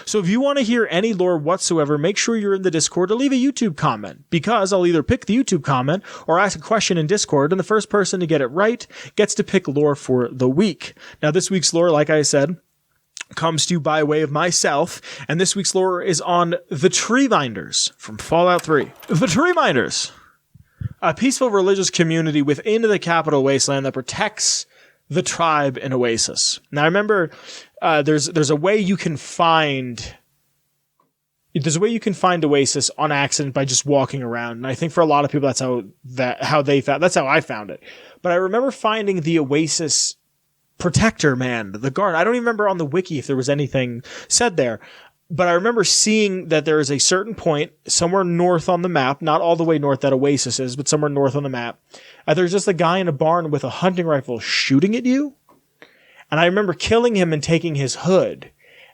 So if you want to hear any lore whatsoever, make sure you're in the Discord or leave a YouTube comment, because I'll either pick the YouTube comment or ask a question in Discord, and the first person to get it right gets to pick lore for the week. Now, this week's lore, like I said, comes to you by way of myself, and this week's lore is on the Treeminders from Fallout 3. The Treeminders, a peaceful religious community within the capital wasteland that protects the tribe in Oasis. Now, I remember there's a way you can find Oasis on accident by just walking around, and I think for a lot of people that's how I found it. But I remember finding the Oasis protector man, the guard. I don't even remember on the wiki if there was anything said there, but I remember seeing that there is a certain point somewhere north on the map, not all the way north that Oasis is, but somewhere north on the map. There's just a guy in a barn with a hunting rifle shooting at you. And I remember killing him and taking his hood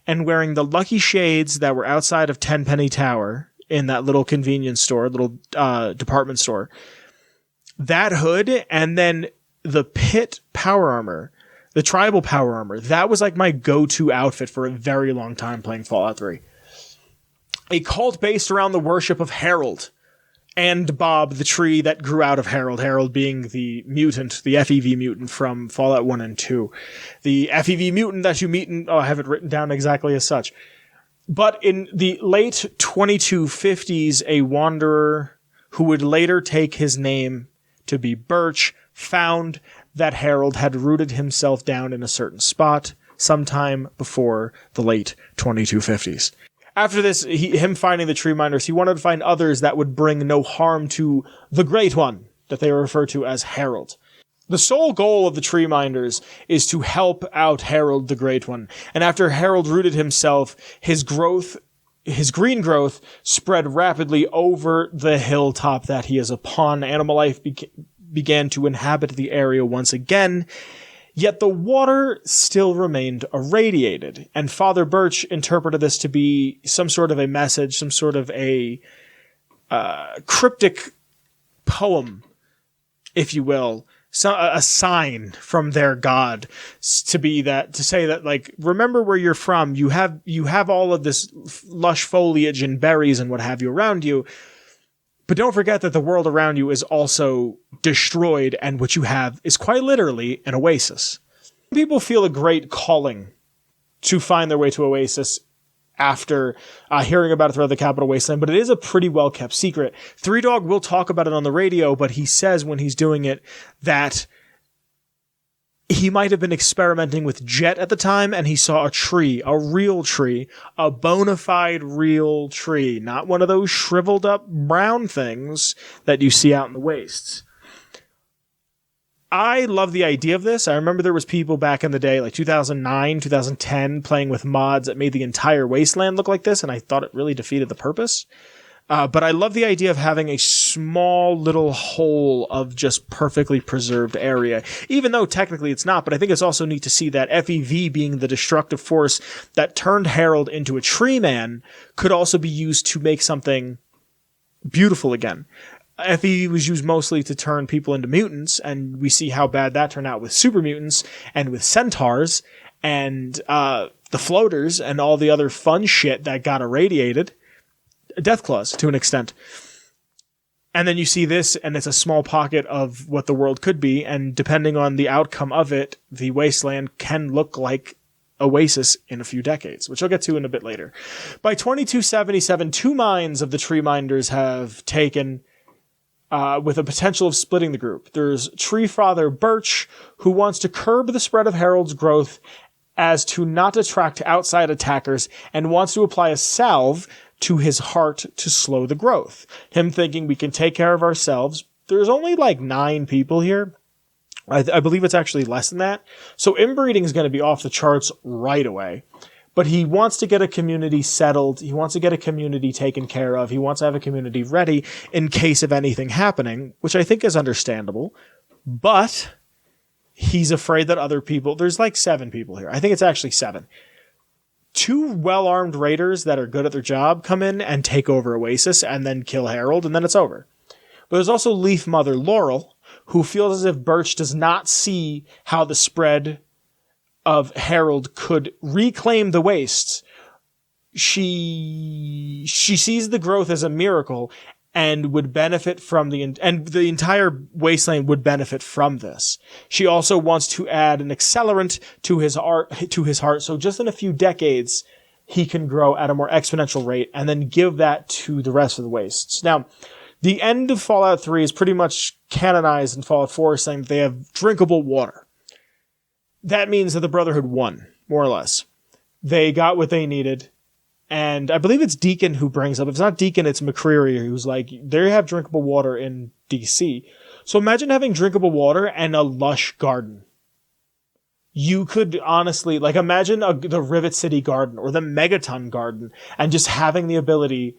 and wearing the lucky shades that were outside of Tenpenny Tower in that little convenience store, little department store. That hood, and then the pit power armor, the tribal power armor, that was like my go-to outfit for a very long time playing Fallout 3. A cult based around the worship of Harold and Bob, the tree that grew out of Harold. Harold being the mutant, the FEV mutant from Fallout 1 and 2. The FEV mutant that you meet in... Oh, I have it written down exactly as such. But in the late 2250s, a wanderer who would later take his name to be Birch found that Harold had rooted himself down in a certain spot sometime before the late 2250s. After this, him finding the Treeminders, he wanted to find others that would bring no harm to the Great One, that they refer to as Harold. The sole goal of the Treeminders is to help out Harold the Great One, and after Harold rooted himself, his green growth spread rapidly over the hilltop that he is upon. Animal life began to inhabit the area once again, yet the water still remained irradiated, and Father Birch interpreted this to be some sort of a message, some sort of a cryptic poem, if you will, a sign from their god to say that, like, remember where you're from, you have all of this lush foliage and berries and what have you around you, but don't forget that the world around you is also destroyed, and what you have is quite literally an oasis. People feel a great calling to find their way to Oasis after hearing about it throughout the Capital Wasteland, but it is a pretty well-kept secret. Three Dog will talk about it on the radio, but he says when he's doing it that he might have been experimenting with jet at the time, and he saw a tree, a real tree, a bona fide real tree, not one of those shriveled up brown things that you see out in the wastes. I love the idea of this. I remember there was people back in the day, like 2009, 2010, playing with mods that made the entire wasteland look like this, and I thought it really defeated the purpose. But I love the idea of having a small little hole of just perfectly preserved area, even though technically it's not. But I think it's also neat to see that FEV, being the destructive force that turned Harold into a tree man, could also be used to make something beautiful again. FEV was used mostly to turn people into mutants, and we see how bad that turned out with super mutants and with centaurs and the floaters and all the other fun shit that got irradiated. Deathclaws, to an extent. And then you see this, and it's a small pocket of what the world could be, and depending on the outcome of it, the wasteland can look like Oasis in a few decades, which I'll get to in a bit later. By 2277, 2 minds of the Treeminders have taken, with a potential of splitting the group. There's Tree Father Birch, who wants to curb the spread of Harold's growth as to not attract outside attackers, and wants to apply a salve to his heart to slow the growth. Him thinking we can take care of ourselves. There's only like 9 people here. I believe it's actually less than that. So inbreeding is going to be off the charts right away. But he wants to get a community settled. He wants to get a community taken care of. He wants to have a community ready in case of anything happening, which I think is understandable. But he's afraid that other people... There's like 7 people here. I think it's actually 7. 2 well-armed raiders that are good at their job come in and take over Oasis and then kill Harold, and then it's over. But there's also Leaf Mother Laurel, who feels as if Birch does not see how the spread of Harold could reclaim the wastes, she sees the growth as a miracle and would benefit from and the entire wasteland would benefit from this. She also wants to add an accelerant to his heart, so just in a few decades he can grow at a more exponential rate, and then give that to the rest of the wastes. Now, the end of Fallout 3 is pretty much canonized in Fallout 4, saying that they have drinkable water. That means that the Brotherhood won, more or less. They got what they needed. And I believe it's Deacon who brings up, if it's not Deacon, it's McCreary, who's like, they have drinkable water in DC. So imagine having drinkable water and a lush garden. You could honestly, like, imagine the Rivet City garden or the Megaton garden, and just having the ability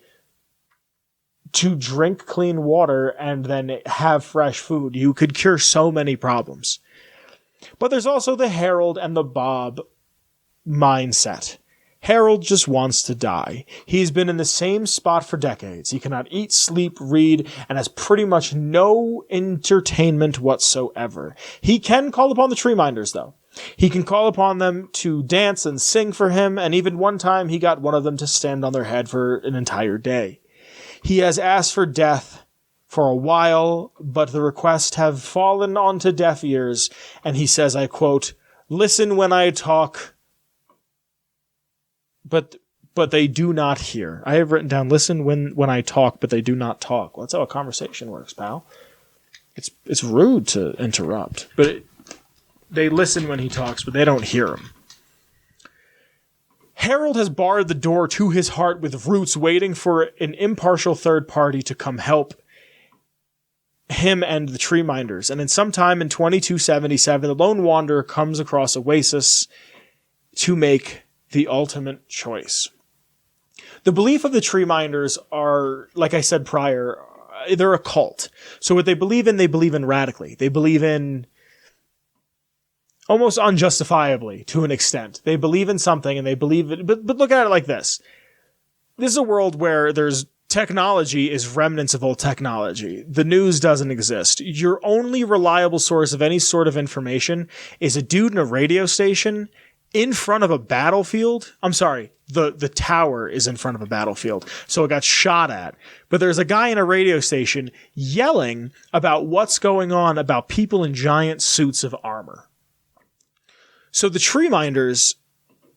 to drink clean water and then have fresh food. You could cure so many problems. But there's also the Harold and the Bob mindset. Harold just wants to die. He's been in the same spot for decades. He cannot eat, sleep, read, and has pretty much no entertainment whatsoever. He can call upon the Treeminders, though. He can call upon them to dance and sing for him, and even one time he got one of them to stand on their head for an entire day. He has asked for death for a while, but the requests have fallen onto deaf ears, and he says, I quote, "Listen when I talk, but they do not hear." I have written down, listen when I talk, but they do not talk. Well, that's how a conversation works, pal. It's rude to interrupt, but they listen when he talks, but they don't hear him. Harold has barred the door to his heart with roots, waiting for an impartial third party to come help him and the Treeminders. And then sometime in 2277, the Lone Wanderer comes across Oasis to make the ultimate choice. The belief of the Treeminders are, like I said prior, they're a cult. So what they believe in radically. They believe in almost unjustifiably, to an extent. They believe in something, and they believe it, but look at it like this. This is a world where there's technology is remnants of old technology. The news doesn't exist. Your only reliable source of any sort of information is a dude in a radio station in front of a battlefield. I'm sorry, the tower is in front of a battlefield, so it got shot at. But there's a guy in a radio station yelling about what's going on, about people in giant suits of armor. So the Treeminders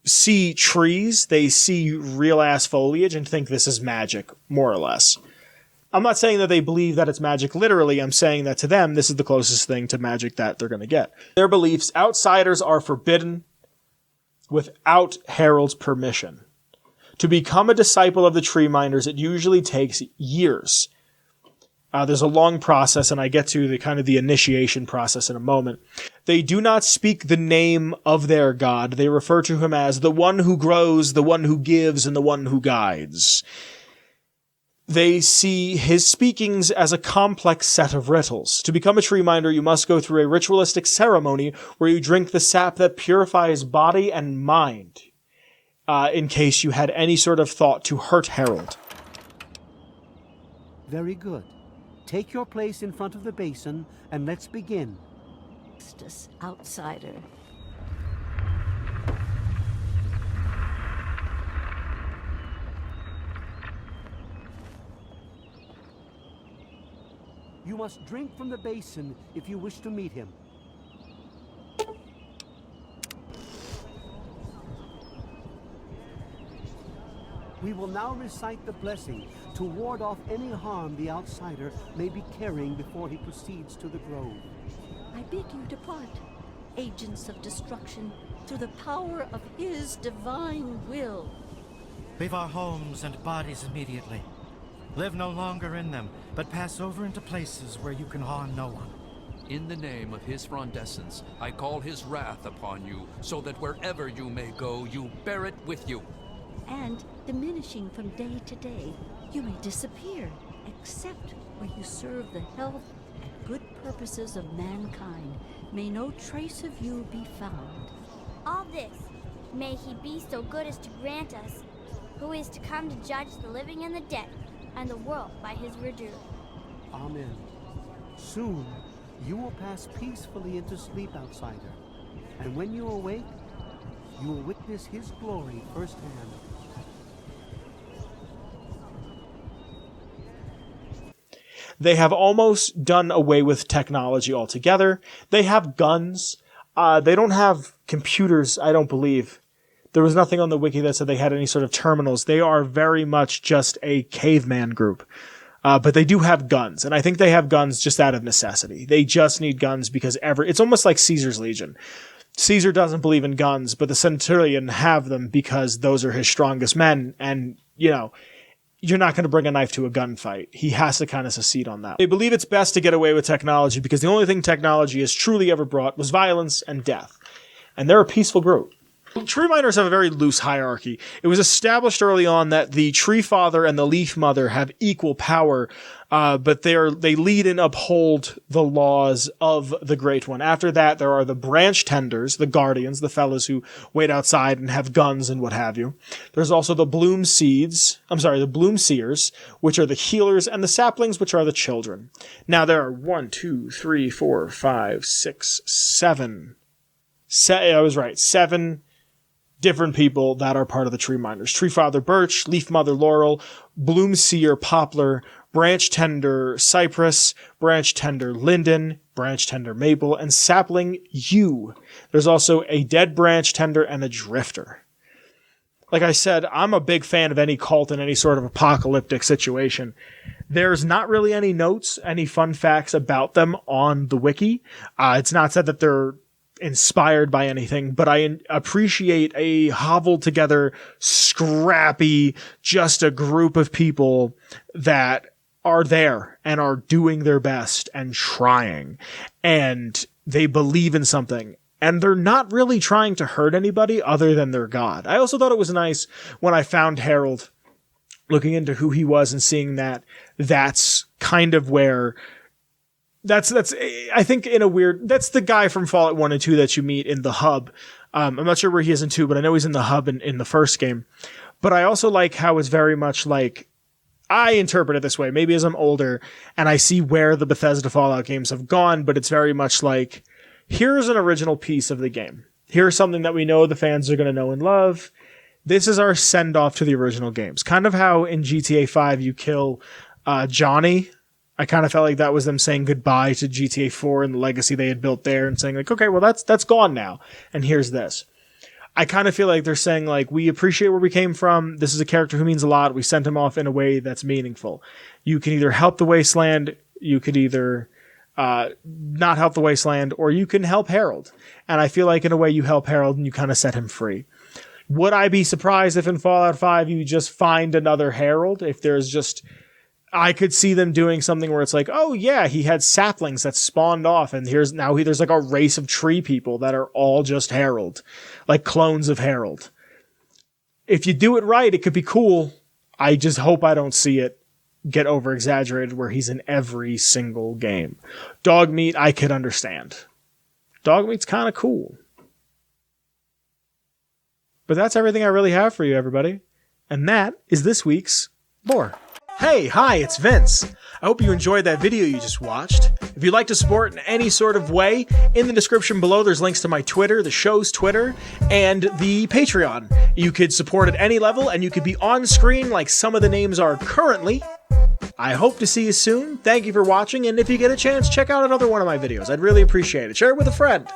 see trees, they see real-ass foliage, and think this is magic, more or less. I'm not saying that they believe that it's magic literally, I'm saying that to them, this is the closest thing to magic that they're going to get. Their beliefs, outsiders are forbidden without Harold's permission. To become a disciple of the Treeminders, it usually takes years. There's a long process, and I get to the initiation process in a moment. They do not speak the name of their god. They refer to him as the one who grows, the one who gives, and the one who guides. They see his speakings as a complex set of riddles. To become a Treeminder, you must go through a ritualistic ceremony where you drink the sap that purifies body and mind, in case you had any sort of thought to hurt Harold. Very good. Take your place in front of the basin, and let's begin. Outsider. You must drink from the basin if you wish to meet him. We will now recite the blessing to ward off any harm the outsider may be carrying before he proceeds to the grove. I bid you depart, agents of destruction, through the power of his divine will. Leave our homes and bodies immediately. Live no longer in them, but pass over into places where you can harm no one. In the name of his frondescence, I call his wrath upon you, so that wherever you may go, you bear it with you. And, diminishing from day to day, you may disappear, except where you serve the health and good purposes of mankind. May no trace of you be found. All this, may he be so good as to grant us, who is to come to judge the living and the dead, and the world by his verdure. Amen. Soon, you will pass peacefully into sleep, outsider. And when you awake, you will witness his glory firsthand. They have almost done away with technology altogether. They have guns. They don't have computers, I don't believe. There was nothing on the wiki that said they had any sort of terminals. They are very much just a caveman group. But they do have guns, and I think they have guns just out of necessity. They just need guns because it's almost like Caesar's Legion. Caesar doesn't believe in guns, but the centurion have them because those are his strongest men, and, you know, you're not going to bring a knife to a gunfight. He has to kind of secede on that. They believe it's best to get away with technology because the only thing technology has truly ever brought was violence and death. And they're a peaceful group. Treeminders have a very loose hierarchy. It was established early on that the Tree Father and the Leaf Mother have equal power, but they lead and uphold the laws of the Great One. After that, there are the Branch Tenders, the Guardians, the fellows who wait outside and have guns and what have you. There's also the Bloom Seers, which are the healers, and the Saplings, which are the children. Now there are 1, 2, 3, 4, 5, 6, 7. I was right. 7 different people that are part of the Treeminders. Tree Father Birch, Leaf Mother Laurel, Bloom Seer Poplar, Branch Tender Cypress, Branch Tender Linden, Branch Tender Maple, and Sapling Yew. There's also a Dead Branch Tender and a Drifter. Like I said, I'm a big fan of any cult in any sort of apocalyptic situation. There's not really any notes, any fun facts about them on the wiki. It's not said that they're inspired by anything, but I appreciate a hobbled together, scrappy, just a group of people that are there and are doing their best and trying, and they believe in something, and they're not really trying to hurt anybody other than their god. I also thought it was nice when I found Harold, looking into who he was and seeing that that's kind of where That's I think in a weird, that's the guy from Fallout 1 and 2 that you meet in the hub. I'm not sure where he is in 2, but I know he's in the hub in the first game. But I also like how it's very much like, I interpret it this way, maybe as I'm older and I see where the Bethesda Fallout games have gone, but it's very much like, here's an original piece of the game. Here's something that we know the fans are going to know and love. This is our send off to the original games. Kind of how in GTA 5 you kill Johnny. I kind of felt like that was them saying goodbye to GTA 4 and the legacy they had built there and saying like, okay, well that's gone now. And here's this. I kind of feel like they're saying like, we appreciate where we came from. This is a character who means a lot. We sent him off in a way that's meaningful. You can either help the Wasteland, you could either not help the Wasteland, or you can help Harold. And I feel like in a way you help Harold and you kind of set him free. Would I be surprised if in Fallout 5 you just find another Harold? If there's just, I could see them doing something where it's like, oh yeah, he had saplings that spawned off, and there's like a race of tree people that are all just Harold, like clones of Harold. If you do it right, it could be cool. I just hope I don't see it get over exaggerated where he's in every single game. Dogmeat, I could understand. Dogmeat's kind of cool. But that's everything I really have for you, everybody. And that is this week's lore. Hey, hi, it's Vince. I hope you enjoyed that video you just watched. If you'd like to support in any sort of way, in the description below there's links to my Twitter, the show's Twitter, and the Patreon. You could support at any level, and you could be on screen like some of the names are currently. I hope to see you soon. Thank you for watching, and if you get a chance, check out another one of my videos. I'd really appreciate it. Share it with a friend.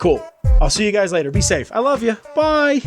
Cool. I'll see you guys later. Be safe. I love you. Bye.